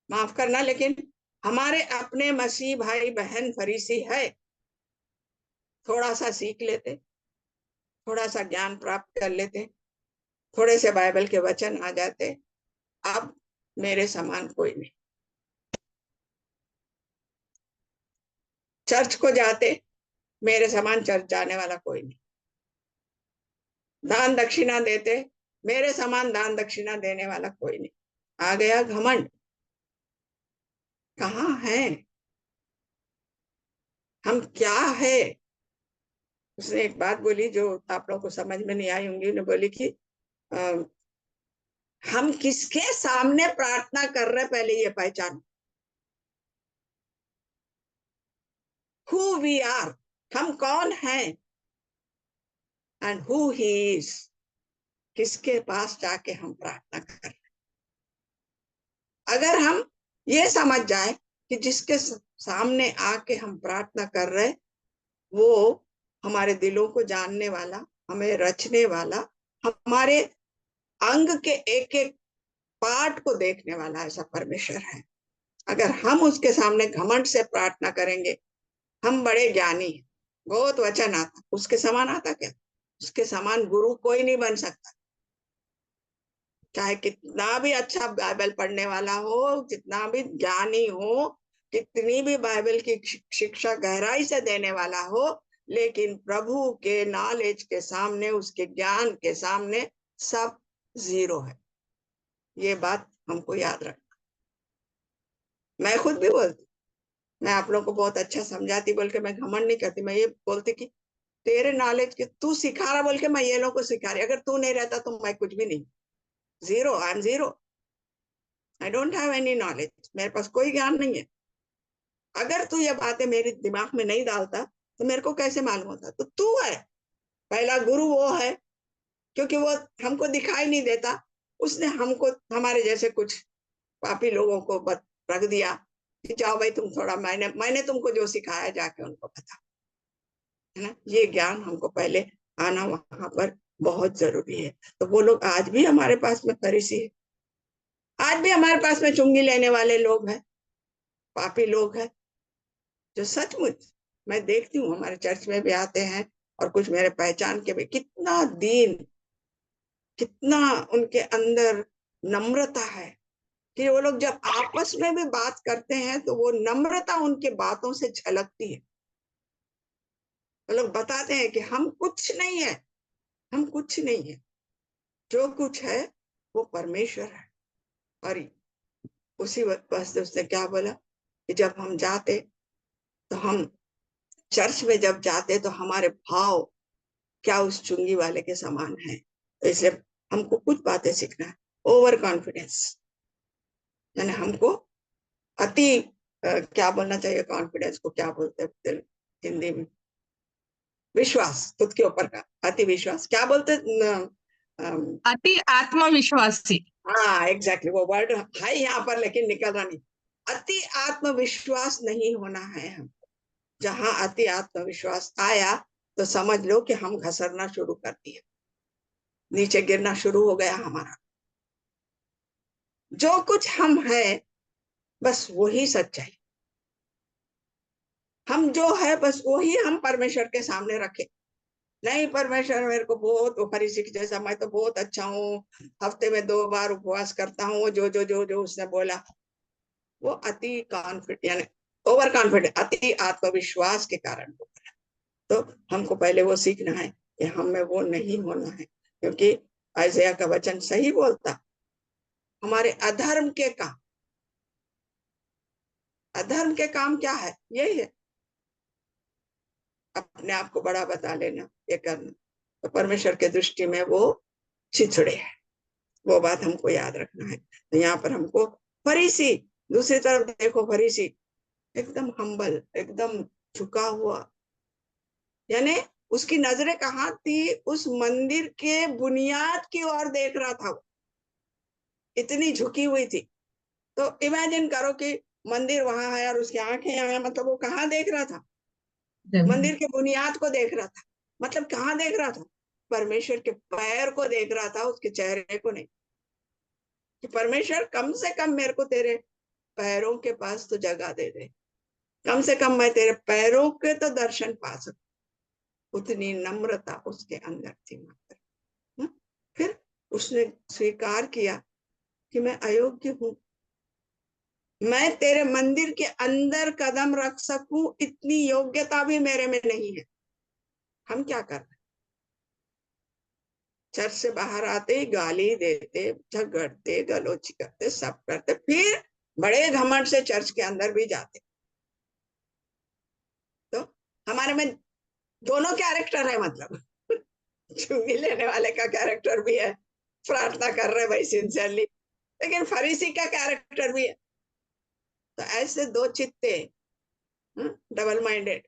माफ करना, लेकिन हमारे अपने मसीह भाई बहन फरीसी है। थोड़ा सा सीख लेते, थोड़ा सा ज्ञान प्राप्त कर लेते, थोड़े से बाइबल के वचन आ जाते, अब मेरे समान कोई नहीं। चर्च को जाते, मेरे समान चर्च जाने वाला कोई नहीं। दान दक्षिणा देते, मेरे समान दान दक्षिणा देने वाला कोई नहीं। आ गया घमंड, कहाँ है हम, क्या है। उसने एक बात बोली जो आप लोगों को समझ में नहीं आई होंगी, उन्होंने बोली कि हम किसके सामने प्रार्थना कर रहे, पहले ये पहचान, हु वी आर, हम कौन हैं, एंड हु ही इज, किसके पास जाके हम प्रार्थना कर रहे। अगर हम ये समझ जाए कि जिसके सामने आके हम प्रार्थना कर रहे, वो हमारे दिलों को जानने वाला, हमें रचने वाला, हमारे अंग के एक एक पार्ट को देखने वाला ऐसा परमेश्वर है। अगर हम उसके सामने घमंड से प्रार्थना करेंगे, हम बड़े ज्ञानी हैं, बहुत वचन आता, उसके समान आता क्या, उसके समान गुरु कोई नहीं बन सकता। चाहे कितना भी अच्छा बाइबल पढ़ने वाला हो, कितना भी ज्ञानी हो, कितनी भी बाइबल की शिक्षा गहराई से देने वाला हो, लेकिन प्रभु के नॉलेज के सामने, उसके ज्ञान के सामने सब जीरो है। ये बात हमको याद रखना। मैं खुद भी बोलती, मैं आप लोगों को बहुत अच्छा समझाती बोल के मैं घमंड नहीं करती, मैं ये बोलती कि तेरे नॉलेज के तू सिखा रहा बोल के मैं ये लोगों को सिखा रही, अगर तू नहीं रहता तो मैं कुछ भी नहीं, zero, I am zero, I don't have any knowledge, मेरे पास कोई ज्ञान नहीं है। अगर तू ये बातें मेरे दिमाग में नहीं डालता तो मेरे को कैसे मालूम होता। तो तू है पहला गुरु, वो है, क्योंकि वो हमको दिखाई नहीं देता, उसने हमको हमारे जैसे कुछ पापी लोगों को रख दिया कि जाओ भाई तुम थोड़ा, मैंने तुमको जो सिखाया जाके उनको बता, है ना। ये ज्ञान हमको पहले आना वहां पर बहुत जरूरी है। तो वो लोग आज भी हमारे पास में फरीसी है, आज भी हमारे पास में चुंगी लेने वाले लोग हैं, पापी लोग हैं, जो सचमुच मैं देखती हूँ हमारे चर्च में भी आते हैं, और कुछ मेरे पहचान के भी, कितना दीन, कितना उनके अंदर नम्रता है, कि वो लोग जब आपस में भी बात करते हैं तो वो नम्रता उनके बातों से झलकती है। वो लोग बताते हैं कि हम कुछ नहीं है, हम कुछ नहीं है, जो कुछ है वो परमेश्वर है। और उसी वक्त बस उसने क्या बोला कि जब हम जाते तो हम चर्च में जब जाते तो हमारे भाव क्या उस चुंगी वाले के समान है। तो इसलिए हमको कुछ बातें सीखना है। ओवर कॉन्फिडेंस यानी हमको अति क्या बोलना चाहिए, कॉन्फिडेंस को क्या बोलते हैं हिंदी में, विश्वास, खुद के ऊपर का अति विश्वास क्या बोलते, अति आत्मविश्वासी। हाँ एग्जैक्टली, वो वर्ड है यहाँ पर लेकिन निकल रहा नहीं। अति आत्मविश्वास नहीं होना है हम। जहां अति आत्मविश्वास आया तो समझ लो कि हम घसरना शुरू कर दिए, नीचे गिरना शुरू हो गया हमारा। जो कुछ हम है बस वही सच्चाई, हम जो है बस वही हम परमेश्वर के सामने रखे। नहीं परमेश्वर मेरे को बहुत फरीसी के जैसा, मैं तो बहुत अच्छा हूँ, हफ्ते में 2 बार उपवास करता हूँ, जो जो जो जो उसने बोला, वो अति कॉन्फिडेंट यानी ओवर कॉन्फिडेंट, अति आत्मविश्वास के कारण हो। तो हमको पहले वो सीखना है कि हमें वो नहीं होना है, क्योंकि आइज़ाया का वचन सही बोलता, हमारे अधर्म के काम, अधर्म के काम क्या है, यही है अपने आप को बड़ा बता लेना, ये करना। तो परमेश्वर के दृष्टि में वो छिछड़े है, वो बात हमको याद रखना है। तो यहाँ पर हमको फरीसी, दूसरी तरफ देखो फरीसी एकदम हम्बल, एकदम झुका हुआ, यानी उसकी नजरें कहाँ थी, उस मंदिर के बुनियाद की ओर देख रहा था वो, इतनी झुकी हुई थी। तो इमेजिन करो कि मंदिर वहां है और उसकी आंखें यहाँ है, मतलब वो कहाँ देख रहा था, मंदिर के बुनियाद को देख रहा था। मतलब कहाँ देख रहा था, परमेश्वर के पैर को देख रहा था, उसके चेहरे को नहीं। कि परमेश्वर कम से कम मेरे को तेरे पैरों के पास तो जगह दे दे, कम से कम मैं तेरे पैरों के तो दर्शन पा सकूं। उतनी नम्रता उसके अंदर थी मात्र। फिर उसने स्वीकार किया कि मैं अयोग्य हूं, मैं तेरे मंदिर के अंदर कदम रख सकूं इतनी योग्यता भी मेरे में नहीं है। हम क्या कर रहे, चर्च से बाहर आते ही गाली देते, झगड़ते, गलोची करते, सब करते, फिर बड़े घमंड से चर्च के अंदर भी जाते। तो हमारे में दोनों कैरेक्टर है, मतलब चुंगी लेने वाले का कैरेक्टर भी है, प्रार्थना कर रहे भाई सिंसियरली, लेकिन फरीसी का कैरेक्टर भी है। तो ऐसे दो चित्ते, डबल माइंडेड,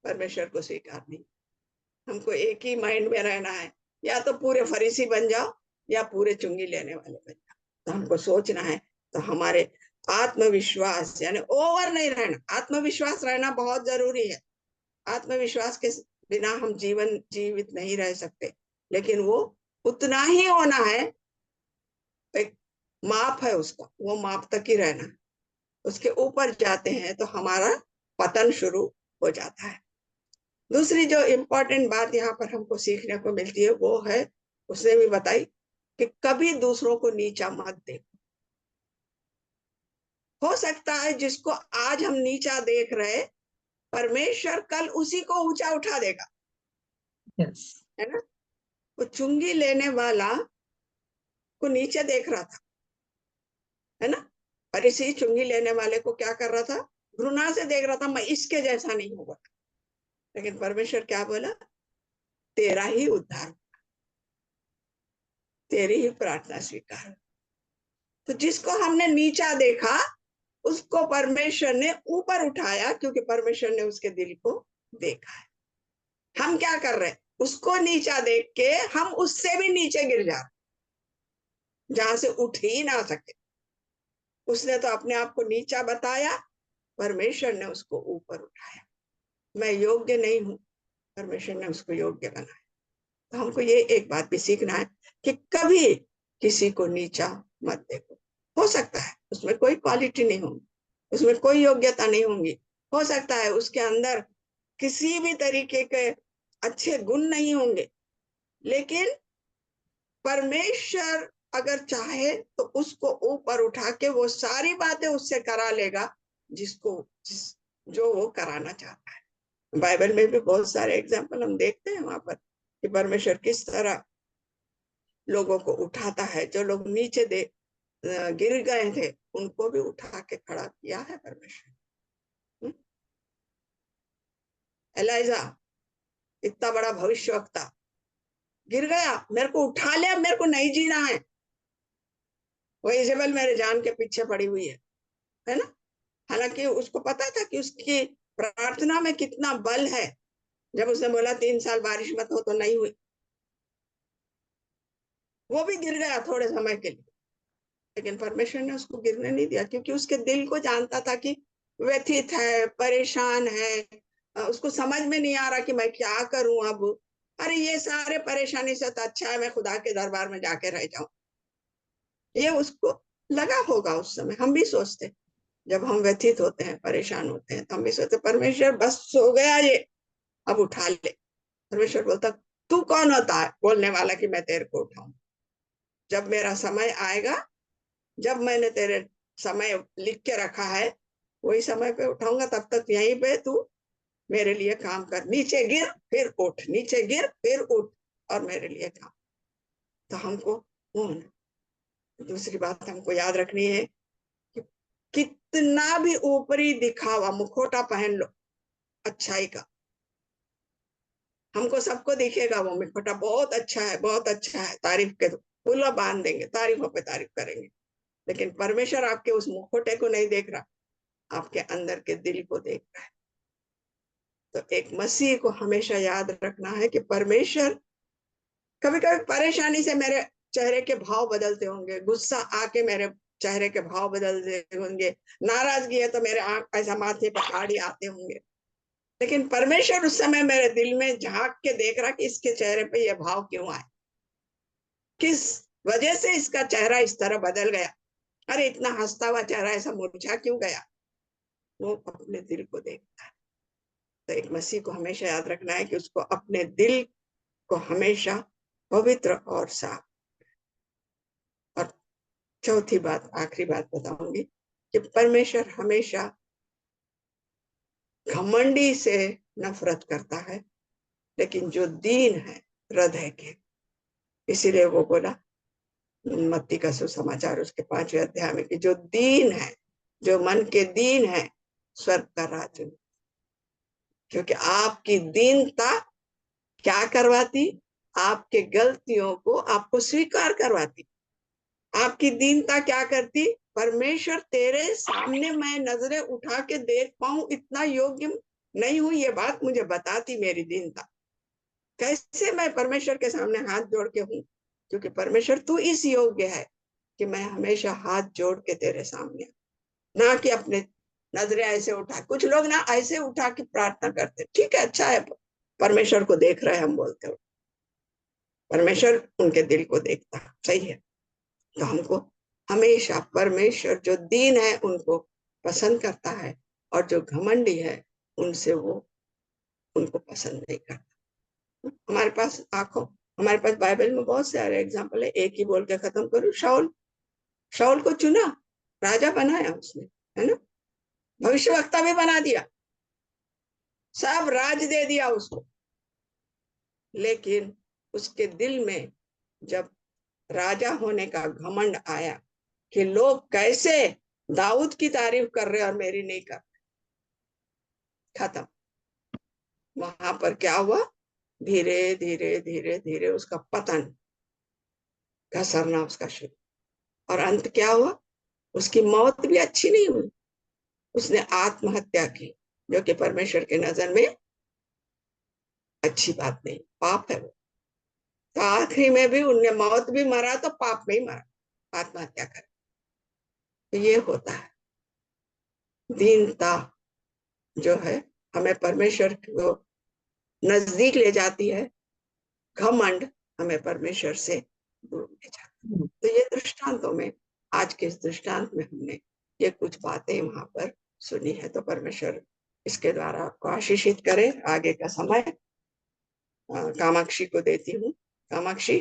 परमेश्वर को स्वीकार नहीं। हमको एक ही माइंड में रहना है, या तो पूरे फरीसी बन जाओ या पूरे चुंगी लेने वाले बन जाओ। तो हमको सोचना है। तो हमारे आत्मविश्वास यानी ओवर नहीं रहना, आत्मविश्वास रहना बहुत जरूरी है। आत्मविश्वास के बिना हम जीवित नहीं रह सकते, लेकिन वो उतना ही होना है, एक माप है उसका, वो माप तक ही रहना है। उसके ऊपर जाते हैं तो हमारा पतन शुरू हो जाता है। दूसरी जो इम्पोर्टेंट बात यहाँ पर हमको सीखने को मिलती है वो है, उसने भी बताई कि कभी दूसरों को नीचा मत देखो। हो सकता है जिसको आज हम नीचा देख रहे, परमेश्वर कल उसी को ऊंचा उठा देगा। yes. है ना, वो चुंगी लेने वाला को नीचे देख रहा था, है ना, और इसी चुंगी लेने वाले को क्या कर रहा था, घृणा से देख रहा था, मैं इसके जैसा नहीं होगा। लेकिन परमेश्वर क्या बोला, तेरा ही उद्धार, तेरी ही प्रार्थना स्वीकार। तो जिसको हमने नीचा देखा उसको परमेश्वर ने ऊपर उठाया, क्योंकि परमेश्वर ने उसके दिल को देखा है। हम क्या कर रहे हैं, उसको नीचा देख के हम उससे भी नीचे गिर जा रहे, जहां से उठ ही ना सके। उसने तो अपने आप को नीचा बताया, परमेश्वर ने उसको ऊपर उठाया। मैं योग्य नहीं हूं, परमेश्वर ने उसको योग्य बनाया। तो हमको ये एक बात भी सीखना है कि कभी किसी को नीचा मत देखो। हो सकता है उसमें कोई क्वालिटी नहीं होगी, उसमें कोई योग्यता नहीं होंगी, हो सकता है उसके अंदर किसी भी तरीके के अच्छे गुण नहीं होंगे, लेकिन परमेश्वर अगर चाहे तो उसको ऊपर उठा के वो सारी बातें उससे करा लेगा जो वो कराना चाहता है। बाइबल में भी बहुत सारे एग्जाम्पल हम देखते हैं वहां पर कि परमेश्वर किस तरह लोगों को उठाता है। जो लोग नीचे गिर गए थे उनको भी उठा के खड़ा किया है परमेश्वर। एलाइजा इतना बड़ा भविष्यवक्ता गिर गया, मेरे को उठा लिया, मेरे को नहीं जीना है। वो इजेबेल मेरे जान के पीछे पड़ी हुई है ना। हालांकि उसको पता था कि उसकी प्रार्थना में कितना बल है। जब उसने बोला 3 साल बारिश मत हो तो नहीं हुई, वो भी गिर गया थोड़े समय के लिए, लेकिन परमेश्वर ने उसको गिरने नहीं दिया, क्योंकि उसके दिल को जानता था कि व्यथित है, परेशान है, उसको समझ में नहीं आ रहा कि मैं क्या करूं अब। अरे ये सारे परेशानी से तो अच्छा है मैं खुदा के दरबार में जाके रह जाऊं। ये उसको लगा होगा उस समय। हम भी सोचते, जब हम व्यथित होते हैं, परेशान होते हैं, तो हम भी सोचते परमेश्वर बस हो गया ये, अब उठा ले। परमेश्वर बोलता तू कौन होता है बोलने वाला कि मैं तेरे को उठाऊं। जब मेरा समय आएगा, जब मैंने तेरे समय लिख के रखा है वही समय पे उठाऊंगा, तब तक यहीं पे तू मेरे लिए काम कर। नीचे गिर फिर उठ, नीचे गिर फिर उठ और मेरे लिए काम। तो हमको वो दूसरी बात हमको याद रखनी है कि कितना भी ऊपरी दिखावा मुखौटा पहन लो अच्छाई का, हमको सबको दिखेगा वो मुखौटा बहुत अच्छा है, बहुत अच्छा है, तारीफ के फूला बांध देंगे, तारीफों पे तारीफ करेंगे, लेकिन परमेश्वर आपके उस मुखौटे को नहीं देख रहा, आपके अंदर के दिल को देख रहा है। तो एक मसीह को हमेशा याद रखना है कि परमेश्वर, कभी कभी परेशानी से मेरे चेहरे के भाव बदलते होंगे, गुस्सा आके मेरे चेहरे के भाव बदलते होंगे, नाराजगी है तो मेरे आंख ऐसा माथे पर खाड़ी आते होंगे, लेकिन परमेश्वर उस समय मेरे दिल में झांक के देख रहा कि इसके चेहरे पे ये भाव क्यों आए, किस वजह से इसका चेहरा इस तरह बदल गया, अरे इतना हंसता हुआ चेहरा ऐसा मुरझा क्यों गया। वो अपने दिल को देखता है। तो एक मसीह को हमेशा याद रखना है कि उसको अपने दिल को हमेशा पवित्र और साफ। और चौथी बात, आखिरी बात बताऊंगी कि परमेश्वर हमेशा घमंडी से नफरत करता है, लेकिन जो दीन है हृदय के, इसीलिए वो बोला मत्ती का सुसमाचार उसके 5वें अध्याय में कि जो दीन है, जो मन के दीन है, स्वर्ग का राज्य। क्योंकि आपकी दीनता क्या करवाती, आपके गलतियों को आपको स्वीकार करवाती। आपकी दीनता क्या करती, परमेश्वर तेरे सामने मैं नजरें उठा के देख पाऊं इतना योग्य नहीं हूं, ये बात मुझे बताती मेरी दीनता। कैसे मैं परमेश्वर के सामने हाथ जोड़ के हूं, क्योंकि परमेश्वर तू इस योग्य है कि मैं हमेशा हाथ जोड़ के तेरे सामने, ना कि अपने नजरें ऐसे उठा। कुछ लोग ना ऐसे उठा के प्रार्थना करते, ठीक है अच्छा है, परमेश्वर को देख रहे हम बोलते हो, परमेश्वर उनके दिल को देखता, सही है। तो हमको हमेशा परमेश्वर जो दीन है उनको पसंद करता है, और जो घमंडी है उनसे वो उनको पसंद नहीं करता। हमारे पास बाइबल में बहुत सारे एग्जाम्पल है, एक ही बोल के खत्म करूं। शाऊल को चुना, राजा बनाया उसने, है ना, भविष्यवक्ता भी बना दिया, सब राज दे दिया उसको, लेकिन उसके दिल में जब राजा होने का घमंड आया कि लोग कैसे दाऊद की तारीफ कर रहे और मेरी नहीं कर, खत्म। वहां पर क्या हुआ, धीरे धीरे धीरे धीरे उसका पतन, घसरना उसका शुरू, और अंत क्या हुआ, उसकी मौत भी अच्छी नहीं हुई, उसने आत्महत्या की, जो कि परमेश्वर के नजर में अच्छी बात नहीं, पाप है वो। तो आखिरी में भी उनने मौत भी मरा तो पाप में ही मरा, आत्महत्या कर। तो ये होता है दीनता, जो है हमें परमेश्वर को नजदीक ले जाती है, घमंड हमें परमेश्वर से दूर ले जाती है। तो ये दृष्टांतों में, आज के इस दृष्टांत में हमने ये कुछ बातें वहां पर सुनी है। तो परमेश्वर इसके द्वारा आपको आशीषित करे। आगे का समय कामाक्षी को देती हूँ। कामाक्षी।